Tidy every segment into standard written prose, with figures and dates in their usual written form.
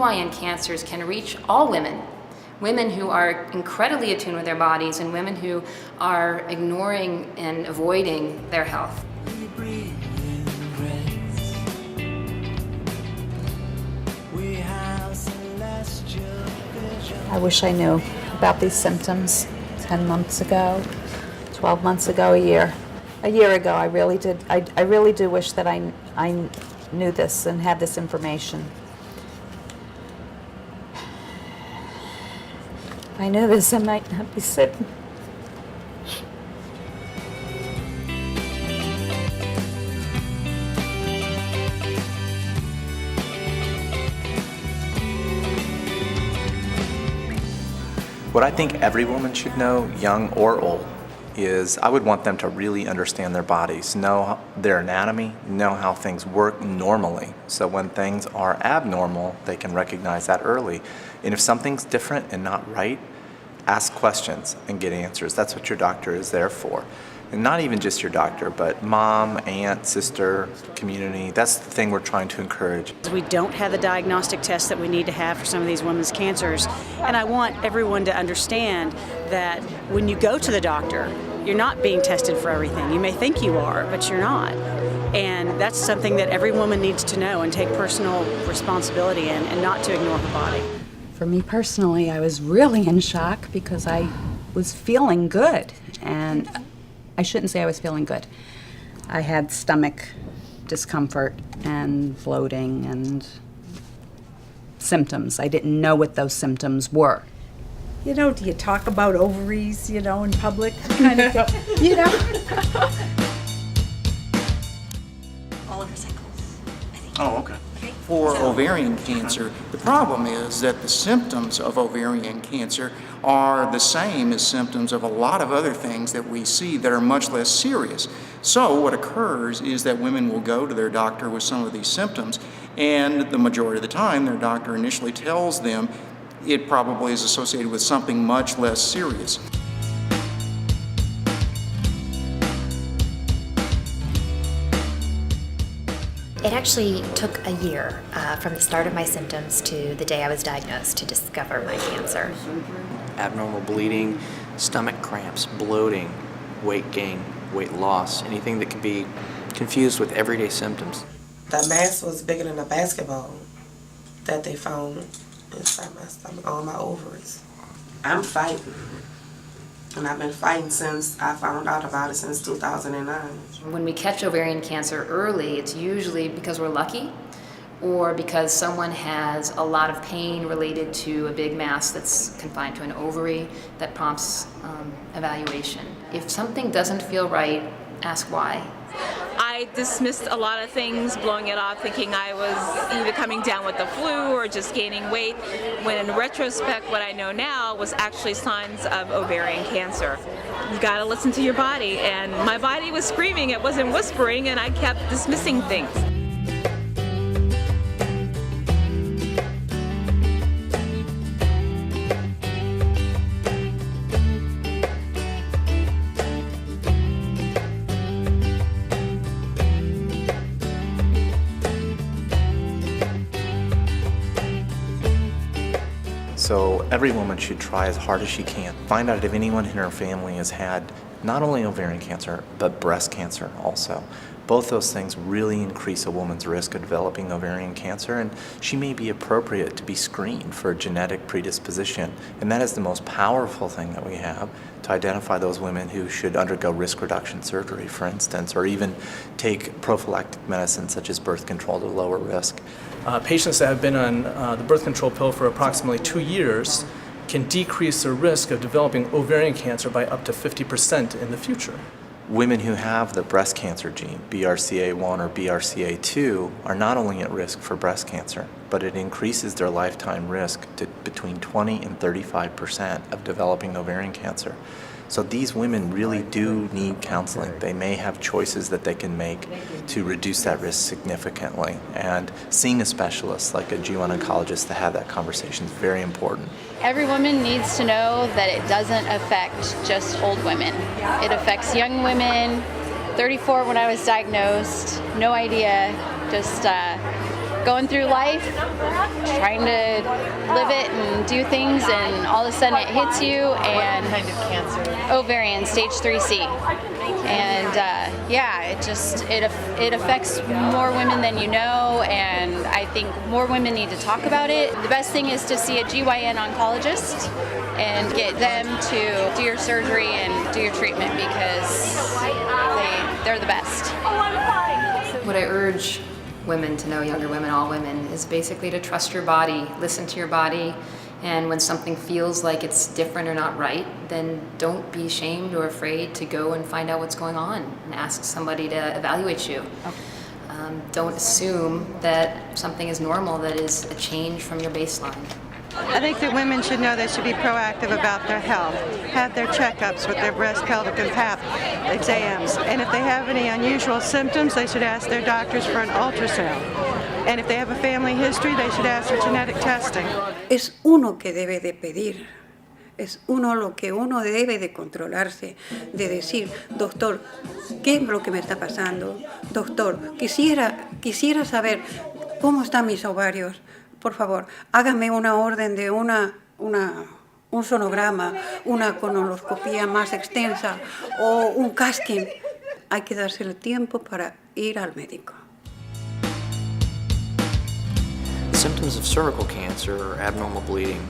OBGYN cancers can reach all women. Women who are incredibly attuned with their bodies and women who are ignoring and avoiding their health. I wish I knew about these symptoms 10 months ago, 12 months ago, a year ago. I really did. I really do wish that I knew this and had this information. If I knew this, I might not be sitting. What I think every woman should know, young or old, is I would want them to really understand their bodies, know their anatomy, know how things work normally. So when things are abnormal, they can recognize that early. And if something's different and not right, ask questions and get answers. That's what your doctor is there for. And not even just your doctor, but mom, aunt, sister, community. That's the thing we're trying to encourage. We don't have the diagnostic tests that we need to have for some of these women's cancers. And I want everyone to understand that when you go to the doctor, you're not being tested for everything. You may think you are, but you're not. And that's something that every woman needs to know and take personal responsibility in, and not to ignore her body. For me personally, I was really in shock because I was feeling good. And I shouldn't say I was feeling good. I had stomach discomfort and bloating and symptoms. I didn't know what those symptoms were. You know, do you talk about ovaries, you know, in public? Kind of, you know? All of her cycles, I think. Oh, okay. For ovarian cancer, the problem is that the symptoms of ovarian cancer are the same as symptoms of a lot of other things that we see that are much less serious. So what occurs is that women will go to their doctor with some of these symptoms, and the majority of the time their doctor initially tells them it probably is associated with something much less serious. It actually took a year from the start of my symptoms to the day I was diagnosed to discover my cancer. Abnormal bleeding, stomach cramps, bloating, weight gain, weight loss, anything that can be confused with everyday symptoms. The mass was bigger than a basketball that they found inside my stomach, on my ovaries. I'm fighting. And I've been fighting since I found out about it, since 2009. When we catch ovarian cancer early, it's usually because we're lucky or because someone has a lot of pain related to a big mass that's confined to an ovary that prompts evaluation. If something doesn't feel right, ask why. I dismissed a lot of things, blowing it off, thinking I was either coming down with the flu or just gaining weight, when in retrospect what I know now was actually signs of ovarian cancer. You gotta listen to your body, and my body was screaming, it wasn't whispering, and I kept dismissing things. So every woman should try as hard as she can. Find out if anyone in her family has had not only ovarian cancer, but breast cancer also. Both those things really increase a woman's risk of developing ovarian cancer, and she may be appropriate to be screened for a genetic predisposition. And that is the most powerful thing that we have to identify those women who should undergo risk reduction surgery, for instance, or even take prophylactic medicines such as birth control to lower risk. Patients that have been on the birth control pill for approximately 2 years can decrease their risk of developing ovarian cancer by up to 50% in the future. Women who have the breast cancer gene, BRCA1 or BRCA2, are not only at risk for breast cancer, but it increases their lifetime risk to between 20 and 35% of developing ovarian cancer. So these women really do need counseling. They may have choices that they can make to reduce that risk significantly. And seeing a specialist like a gynecologist to have that conversation is very important. Every woman needs to know that it doesn't affect just old women. It affects young women. 34 when I was diagnosed, no idea, just going through life, trying to live it and do things, and all of a sudden it hits you. And What kind of cancer? Ovarian, stage 3C. And it affects more women than you know, and I think more women need to talk about it. The best thing is to see a GYN oncologist and get them to do your surgery and do your treatment, because they're the best. What I urge women to know, younger women, all women, is basically to trust your body, listen to your body, and when something feels like it's different or not right, then don't be ashamed or afraid to go and find out what's going on and ask somebody to evaluate you. Don't assume that something is normal that is a change from your baseline. I think that women should know they should be proactive about their health, have their checkups with their breast, pelvic, and pap exams. And if they have any unusual symptoms, they should ask their doctors for an ultrasound. And if they have a family history, they should ask for genetic testing. Es uno que debe de pedir. Es uno lo que uno debe de controlarse, de decir, doctor, ¿qué es lo que me está pasando? Doctor, quisiera saber cómo están mis ovarios. Por favor, hágame una orden de un sonograma, una colonoscopía más extensa o un casting. Hay que darse el tiempo para ir al médico. The symptoms of cervical cancer are abnormal bleeding,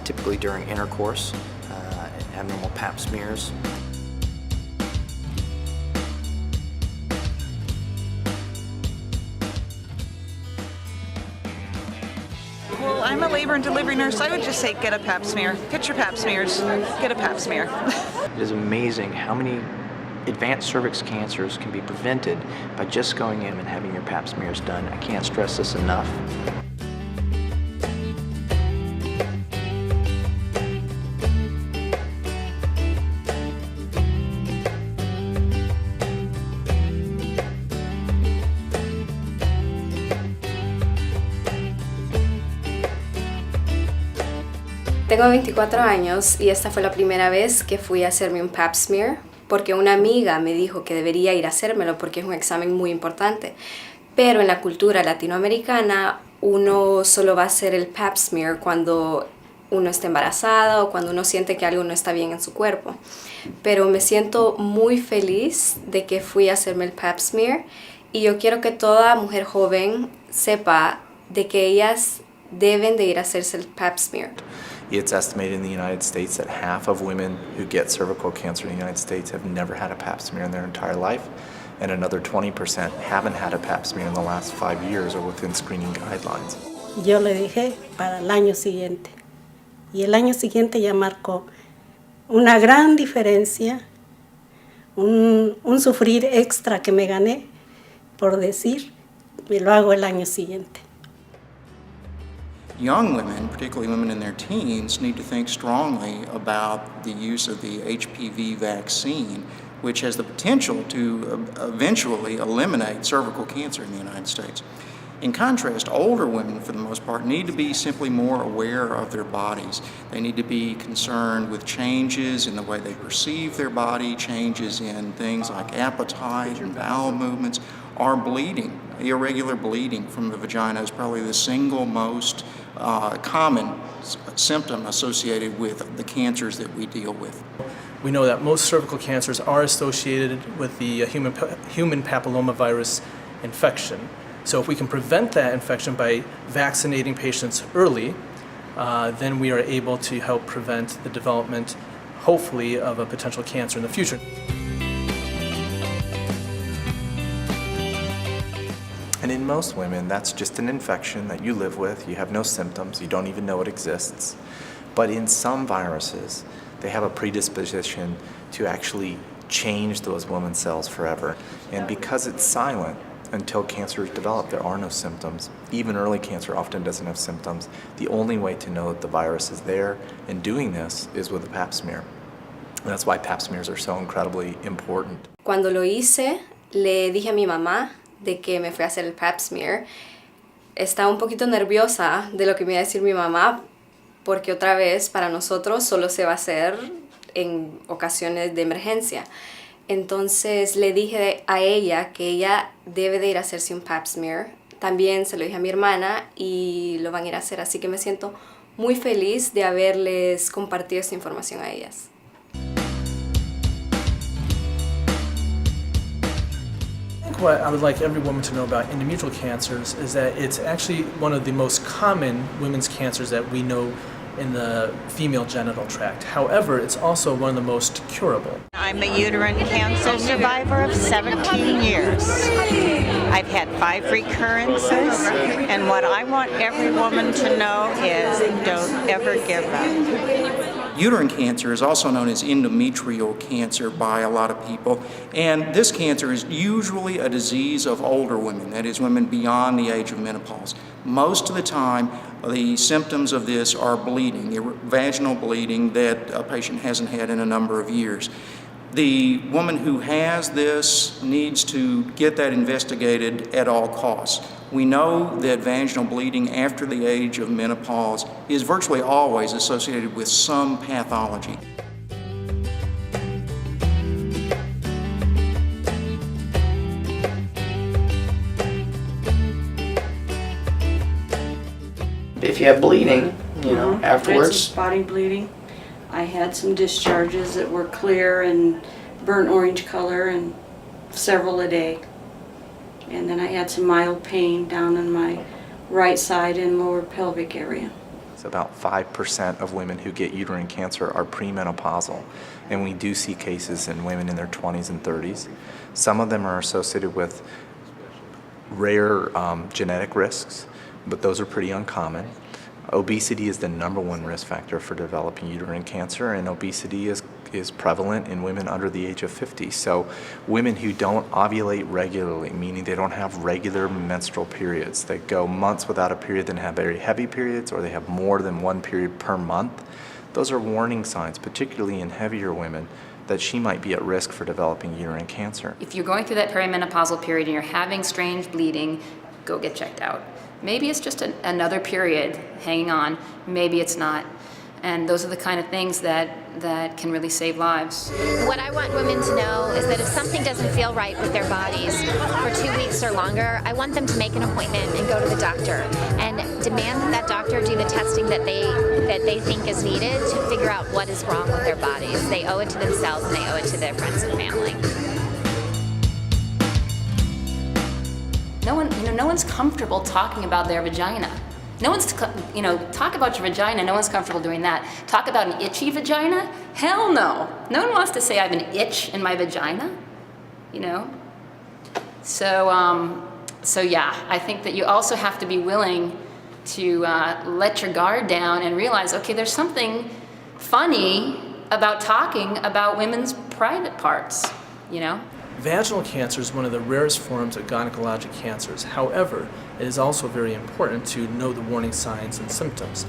typically during intercourse, abnormal pap smears. Well, I'm a labor and delivery nurse. I would just say get a pap smear. Get your pap smears. Get a pap smear. It is amazing how many advanced cervix cancers can be prevented by just going in and having your pap smears done. I can't stress this enough. Tengo 24 años y esta fue la primera vez que fui a hacerme un pap smear porque una amiga me dijo que debería ir a hacérmelo porque es un examen muy importante. Pero en la cultura latinoamericana uno solo va a hacer el pap smear cuando uno está embarazada o cuando uno siente que algo no está bien en su cuerpo. Pero me siento muy feliz de que fui a hacerme el pap smear y yo quiero que toda mujer joven sepa de que ellas deben de ir a hacerse el pap smear. It's estimated in the United States that half of women who get cervical cancer in the United States have never had a pap smear in their entire life, and another 20% haven't had a pap smear in the last 5 years or within screening guidelines. Yo le dije para el año siguiente, y el año siguiente ya marcó una gran diferencia, un sufrir extra que me gané por decir, me lo hago el año siguiente. Young women, particularly women in their teens, need to think strongly about the use of the HPV vaccine, which has the potential to eventually eliminate cervical cancer in the United States. In contrast, older women, for the most part, need to be simply more aware of their bodies. They need to be concerned with changes in the way they perceive their body, changes in things like appetite and bowel movements, or bleeding. Irregular bleeding from the vagina is probably the single most common symptom associated with the cancers that we deal with. We know that most cervical cancers are associated with the human papillomavirus infection. So if we can prevent that infection by vaccinating patients early, then we are able to help prevent the development, hopefully, of a potential cancer in the future. And in most women, that's just an infection that you live with. You have no symptoms. You don't even know it exists. But in some viruses, they have a predisposition to actually change those women's cells forever. And because it's silent until cancer is developed, there are no symptoms. Even early cancer often doesn't have symptoms. The only way to know that the virus is there and doing this is with a pap smear. And that's why pap smears are so incredibly important. Cuando lo hice, le dije a mi mamá de que me fui a hacer el pap smear. Estaba un poquito nerviosa de lo que me iba a decir mi mamá, porque otra vez para nosotros solo se va a hacer en ocasiones de emergencia. Entonces le dije a ella que ella debe de ir a hacerse un pap smear También se lo dije a mi hermana y lo van a ir a hacer, así que me siento muy feliz de haberles compartido esta información a ellas. What I would like every woman to know about endometrial cancers is that it's actually one of the most common women's cancers that we know in the female genital tract. However, it's also one of the most curable. I'm a uterine cancer survivor of 17 years. I've had 5 recurrences, and what I want every woman to know is don't ever give up. Uterine cancer is also known as endometrial cancer by a lot of people, and this cancer is usually a disease of older women, that is, women beyond the age of menopause. Most of the time, the symptoms of this are bleeding, vaginal bleeding that a patient hasn't had in a number of years. The woman who has this needs to get that investigated at all costs. We know that vaginal bleeding after the age of menopause is virtually always associated with some pathology. If you have bleeding, you know, I had some afterwards, spotting bleeding. I had some discharges that were clear and burnt orange color and several a day. And then I had some mild pain down in my right side and lower pelvic area. So about 5% of women who get uterine cancer are premenopausal, and we do see cases in women in their 20s and 30s. Some of them are associated with rare genetic risks, but those are pretty uncommon. Obesity is the #1 risk factor for developing uterine cancer, and obesity is prevalent in women under the age of 50. So women who don't ovulate regularly, meaning they don't have regular menstrual periods, they go months without a period, then have very heavy periods, or they have more than one period per month, those are warning signs, particularly in heavier women, that she might be at risk for developing uterine cancer. If you're going through that perimenopausal period and you're having strange bleeding, go get checked out. Maybe it's just another period hanging on, maybe it's not. And those are the kind of things that can really save lives. What I want women to know is that if something doesn't feel right with their bodies for 2 weeks or longer, I want them to make an appointment and go to the doctor and demand that doctor do the testing that they think is needed to figure out what is wrong with their bodies. They owe it to themselves and they owe it to their friends and family. No one's comfortable talking about their vagina. No one's, talk about your vagina, no one's comfortable doing that. Talk about an itchy vagina? Hell no. No one wants to say I have an itch in my vagina, So yeah, I think that you also have to be willing to let your guard down and realize, okay, there's something funny about talking about women's private parts, Vaginal cancer is one of the rarest forms of gynecologic cancers. However, it is also very important to know the warning signs and symptoms.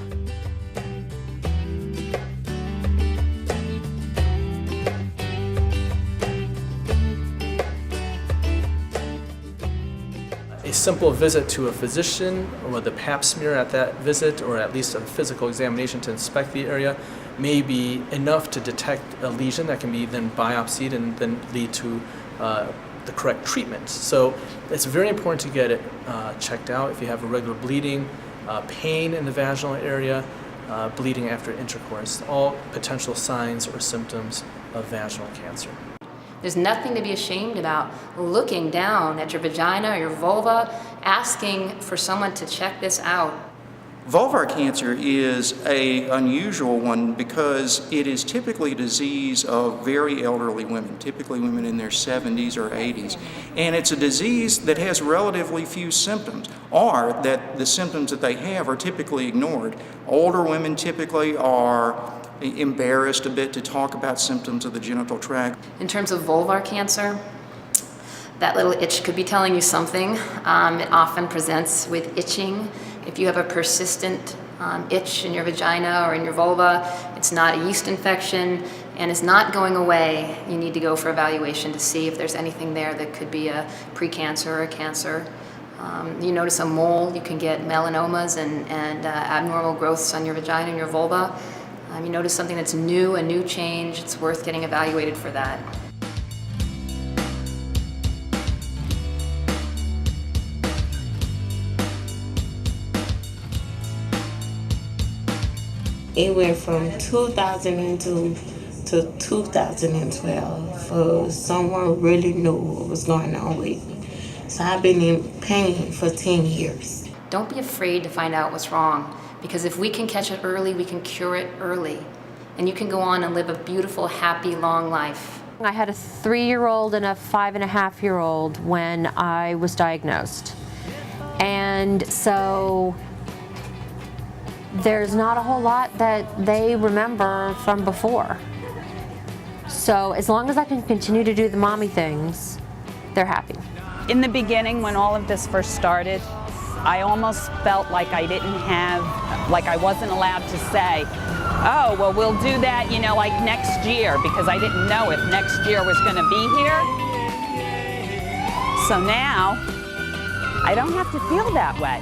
A simple visit to a physician with a pap smear at that visit, or at least a physical examination to inspect the area, may be enough to detect a lesion that can be then biopsied and then lead to the correct treatment. So it's very important to get it checked out if you have irregular bleeding, pain in the vaginal area, bleeding after intercourse, all potential signs or symptoms of vaginal cancer. There's nothing to be ashamed about looking down at your vagina or your vulva, asking for someone to check this out. Vulvar cancer is an unusual one because it is typically a disease of very elderly women, typically women in their 70s or 80s. And it's a disease that has relatively few symptoms, or that the symptoms that they have are typically ignored. Older women typically are embarrassed a bit to talk about symptoms of the genital tract. In terms of vulvar cancer, that little itch could be telling you something. It often presents with itching. If you have a persistent itch in your vagina or in your vulva, it's not a yeast infection and it's not going away, you need to go for evaluation to see if there's anything there that could be a precancer or a cancer. You notice a mole, you can get melanomas and abnormal growths on your vagina and your vulva. You notice something that's new, a new change, it's worth getting evaluated for that. It went from 2002 to 2012 for someone really knew what was going on with me. So I've been in pain for 10 years. Don't be afraid to find out what's wrong, because if we can catch it early, we can cure it early. And you can go on and live a beautiful, happy, long life. I had a 3-year-old and a 5.5-year-old when I was diagnosed. And so there's not a whole lot that they remember from before. So as long as I can continue to do the mommy things, they're happy. In the beginning, when all of this first started, I almost felt like I wasn't allowed to say, oh, well, we'll do that, like next year, because I didn't know if next year was going to be here. So now, I don't have to feel that way.